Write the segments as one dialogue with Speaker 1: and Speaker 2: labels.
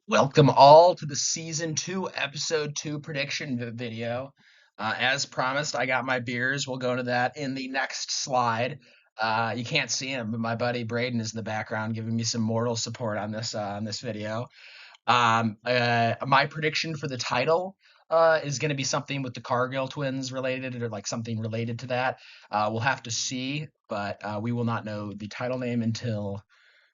Speaker 1: Welcome all to the season 2, episode 2 prediction video. As promised, I got my beers. We'll go into that in the next slide. You can't see him, but my buddy Braden is in the background giving me some moral support on this video. My prediction for the title is going to be something with the Cargill twins related, or like something related to that. We'll have to see, but we will not know the title name until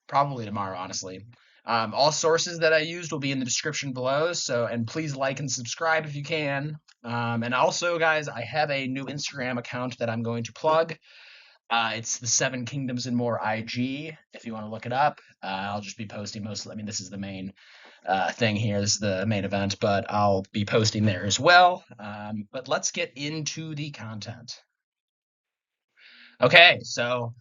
Speaker 1: probably tomorrow, honestly. All sources that I used will be in the description below. So, and please like and subscribe if you can. And also, guys, I have a new Instagram account that I'm going to plug. It's the Seven Kingdoms and More IG. If you want to look it up, I'll just be posting mostly. I mean, this is the main thing here. This is the main event, but I'll be posting there as well. But let's get into the content. Okay, so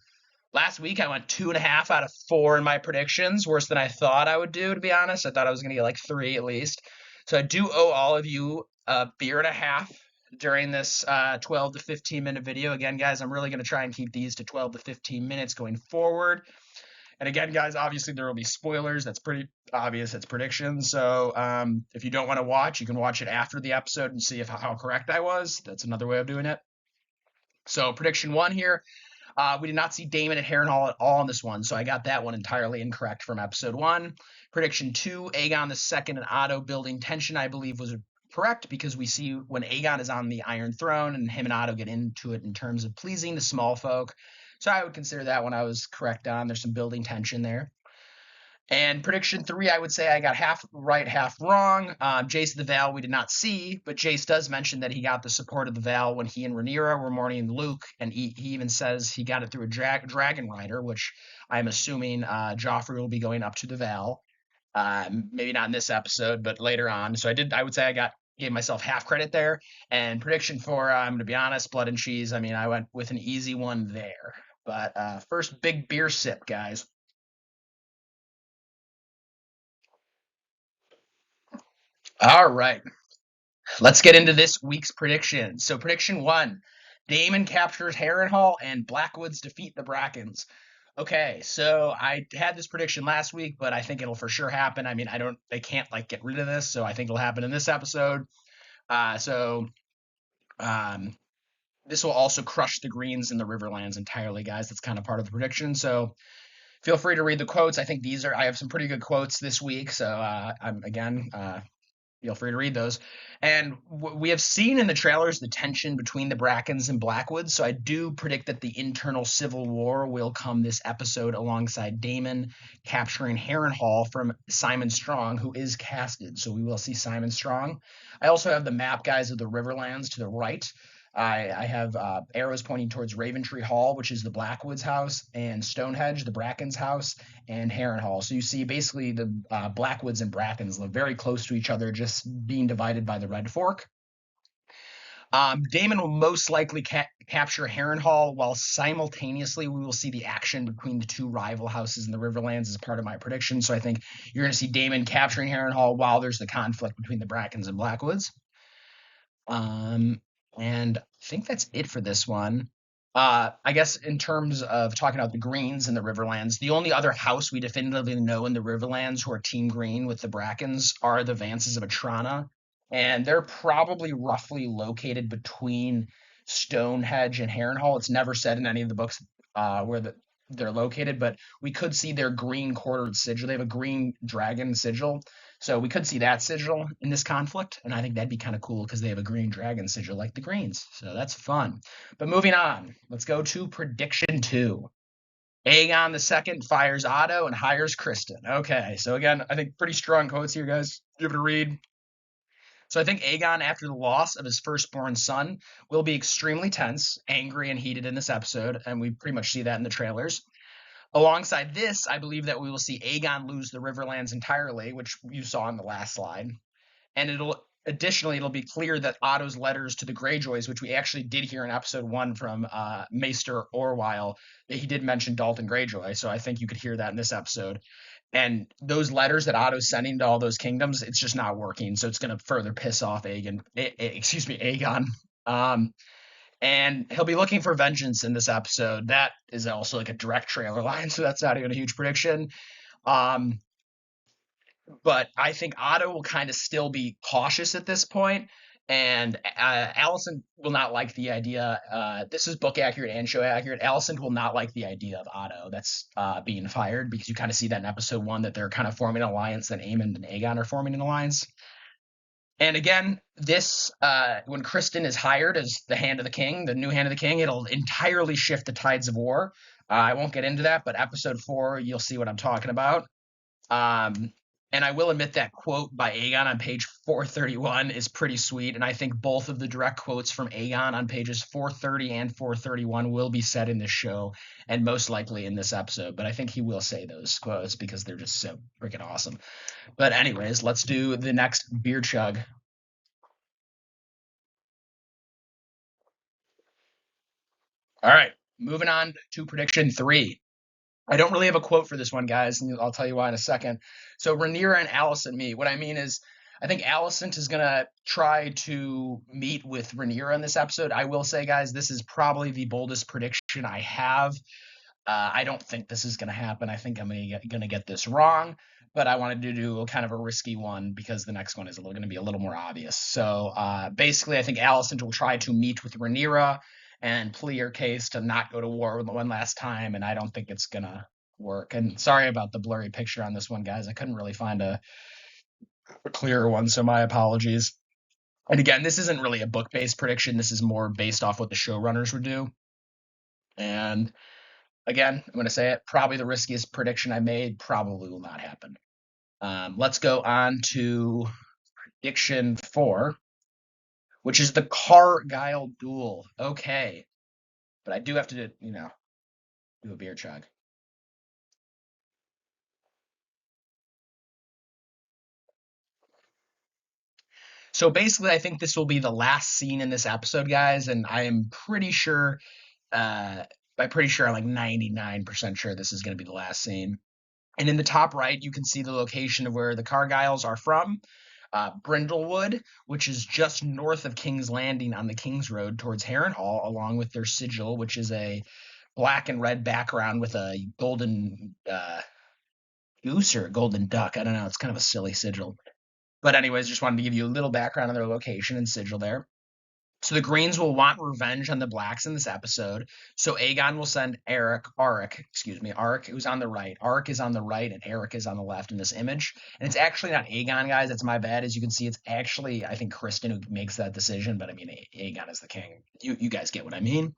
Speaker 1: last week I went 2.5 out of 4 in my predictions, worse than I thought I would do, to be honest. I thought I was going to get like 3 at least. So I do owe all of you a beer and a half during this 12 to 15 minute video. Again, guys, I'm really going to try and keep these to 12 to 15 minutes going forward. And again, guys, obviously there will be spoilers. That's pretty obvious. It's predictions. So if you don't want to watch, you can watch it after the episode and see how correct I was. That's another way of doing it. So prediction 1 here. We did not see Damon and Harrenhal at all in this one, so I got that one entirely incorrect from episode 1. Prediction 2, Aegon II and Otto building tension, I believe, was correct because we see when Aegon is on the Iron Throne and him and Otto get into it in terms of pleasing the small folk. So I would consider that one I was correct on. There's some building tension there. And prediction 3, I would say I got half right, half wrong. Jace the Val we did not see, but Jace does mention that he got the support of the Val when he and Rhaenyra were mourning Luke, and he even says he got it through a dragon rider, which I'm assuming Joffrey will be going up to the Val. Maybe not in this episode, but later on. So I would say gave myself half credit there. And prediction 4, I'm going to be honest, blood and cheese. I mean, I went with an easy one there. But first, big beer sip, guys. All right. Let's get into this week's predictions. So, prediction 1, Daemon captures Harrenhal and Blackwoods defeat the Brackens. Okay, so I had this prediction last week, but I think it'll for sure happen. I mean, they can't like get rid of this, so I think it'll happen in this episode. So, um, this will also crush the Greens in the Riverlands entirely, guys. That's kind of part of the prediction. So, feel free to read the quotes. I think I have some pretty good quotes this week. So, feel free to read those. And we have seen in the trailers the tension between the Brackens and Blackwoods, so I do predict that the internal civil war will come this episode alongside Daemon capturing Harrenhal from Simon Strong, who is casted. So we will see Simon Strong. I also have the map, guys, of the Riverlands to the right. I have arrows pointing towards Raventree Hall, which is the Blackwoods house, and Stonehenge, the Brackens house, and Harrenhal. So you see basically the Blackwoods and Brackens live very close to each other, just being divided by the Red Fork. Daemon will most likely capture Harrenhal, while simultaneously we will see the action between the two rival houses in the Riverlands as part of my prediction. So I think you're going to see Daemon capturing Harrenhal while there's the conflict between the Brackens and Blackwoods. And I think that's it for this one. I guess in terms of talking about the Greens in the Riverlands, the only other house we definitively know in the Riverlands who are Team Green with the Brackens are the Vances of Atrana, and they're probably roughly located between Stonehenge and Harrenhal. It's never said in any of the books they're located, but we could see their green quartered sigil. They have a green dragon sigil, so we could see that sigil in this conflict, and I think that'd be kind of cool because they have a green dragon sigil like the Greens. So that's fun. But moving on, let's go to prediction 2. Aegon II fires Otto and hires Kristen. Okay, so again, I think pretty strong quotes here, guys. Give it a read. So I think Aegon, after the loss of his firstborn son, will be extremely tense, angry, and heated in this episode, and we pretty much see that in the trailers. Alongside this, I believe that we will see Aegon lose the Riverlands entirely, which you saw in the last slide. And it'll be clear that Otto's letters to the Greyjoys, which we actually did hear in episode 1 from Maester Orwyle, that he did mention Dalton Greyjoy. So I think you could hear that in this episode. And those letters that Otto's sending to all those kingdoms, it's just not working. So it's going to further piss off Aegon. And he'll be looking for vengeance in this episode. That is also like a direct trailer line, so that's not even a huge prediction. Um, but I think Otto will kind of still be cautious at this point, and Allison will not like the idea. This is book accurate and show accurate. Allison will not like the idea of Otto that's being fired, because you kind of see that in episode 1 that they're kind of forming an alliance, that Aemon and Aegon are forming an alliance. And again, this when Kristen is hired as the Hand of the King, the new Hand of the King, it'll entirely shift the tides of war. I won't get into that, but episode 4, you'll see what I'm talking about. Um, and I will admit that quote by Aegon on page 431 is pretty sweet, and I think both of the direct quotes from Aegon on pages 430 and 431 will be said in this show, and most likely in this episode. But I think he will say those quotes because they're just so freaking awesome. But anyways, let's do the next beer chug. All right, moving on to prediction 3. I don't really have a quote for this one, guys, and I'll tell you why in a second. So Rhaenyra and Alicent meet. What I mean is, I think Alicent is gonna try to meet with Rhaenyra in this episode. I will say, guys, this is probably the boldest prediction I have. I don't think this is gonna happen. I think I'm gonna get this wrong, but I wanted to do a kind of a risky one because the next one is going to be a little more obvious. So basically, I think Alicent will try to meet with Rhaenyra and plea her case to not go to war one last time, and I don't think it's gonna work. And sorry about the blurry picture on this one, guys. I couldn't really find a clearer one, so my apologies. And again, this isn't really a book-based prediction. This is more based off what the showrunners would do. And again, I'm going to say it, probably the riskiest prediction I made, probably will not happen. Let's go on to prediction 4, which is the Cargyle duel. Okay. But I do have to, do a beer chug. So basically, I think this will be the last scene in this episode, guys, and I am pretty sure, I'm like 99% sure this is going to be the last scene. And in the top right, you can see the location of where the Cargyles are from. Brindlewood, which is just north of King's Landing on the King's Road towards Harrenhal, along with their sigil, which is a black and red background with a golden goose or a golden duck. I don't know. It's kind of a silly sigil. But anyways, just wanted to give you a little background on their location and sigil there. So the Greens will want revenge on the Blacks in this episode. So Aegon will send Arik, who's on the right. Arik is on the right and Eric is on the left in this image. And it's actually not Aegon, guys. That's my bad. As you can see, it's actually, I think, Kristen who makes that decision. But I mean, Aegon is the king. You guys get what I mean.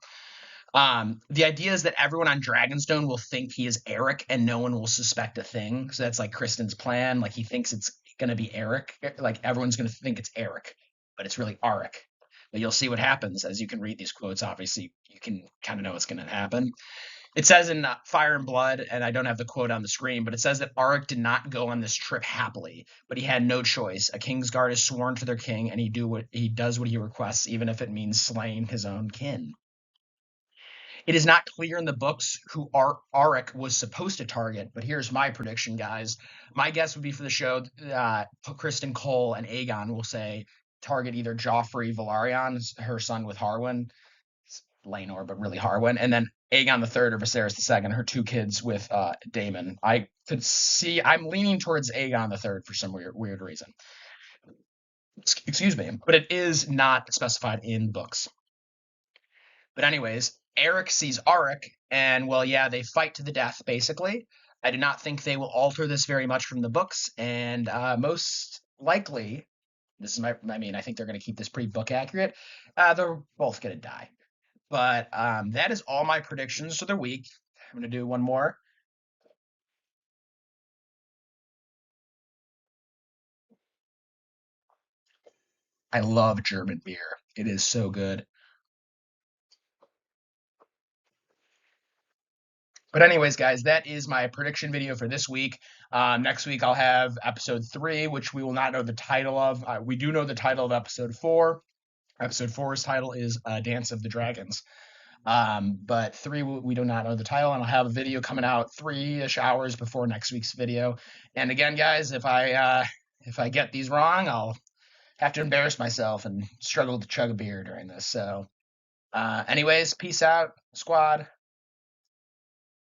Speaker 1: The idea is that everyone on Dragonstone will think he is Eric and no one will suspect a thing. So that's like Kristen's plan. Like he thinks it's going to be Eric. Like everyone's going to think it's Eric, but it's really Arik. But you'll see what happens as you can read these quotes. Obviously, you can kind of know what's going to happen. It says in Fire and Blood, and I don't have the quote on the screen, but it says that Arik did not go on this trip happily, but he had no choice. A king's guard is sworn to their king, and he does what he requests, even if it means slaying his own kin. It is not clear in the books who Arik was supposed to target, but here's my prediction, guys. My guess would be for the show, Kristen Cole and Aegon will say target either Joffrey Velaryon, her son with Harwin, Laenor, but really Harwin, and then Aegon the Third or Viserys the Second, her two kids with Daemon. I could see. I'm leaning towards Aegon the Third for some weird reason. Excuse me, but it is not specified in books. But anyways, Eric sees Arik, and well, yeah, they fight to the death, basically. I do not think they will alter this very much from the books, and most likely, I think they're going to keep this pretty book accurate. They're both going to die. But that is all my predictions for the week. I'm going to do one more. I love German beer. It is so good. But anyways, guys, that is my prediction video for this week. Next week, I'll have episode 3, which we will not know the title of. We do know the title of episode 4. Episode 4's title is Dance of the Dragons. But 3, we do not know the title, and I'll have a video coming out 3-ish hours before next week's video. And again, guys, if I get these wrong, I'll have to embarrass myself and struggle to chug a beer during this. So, anyways, peace out, squad.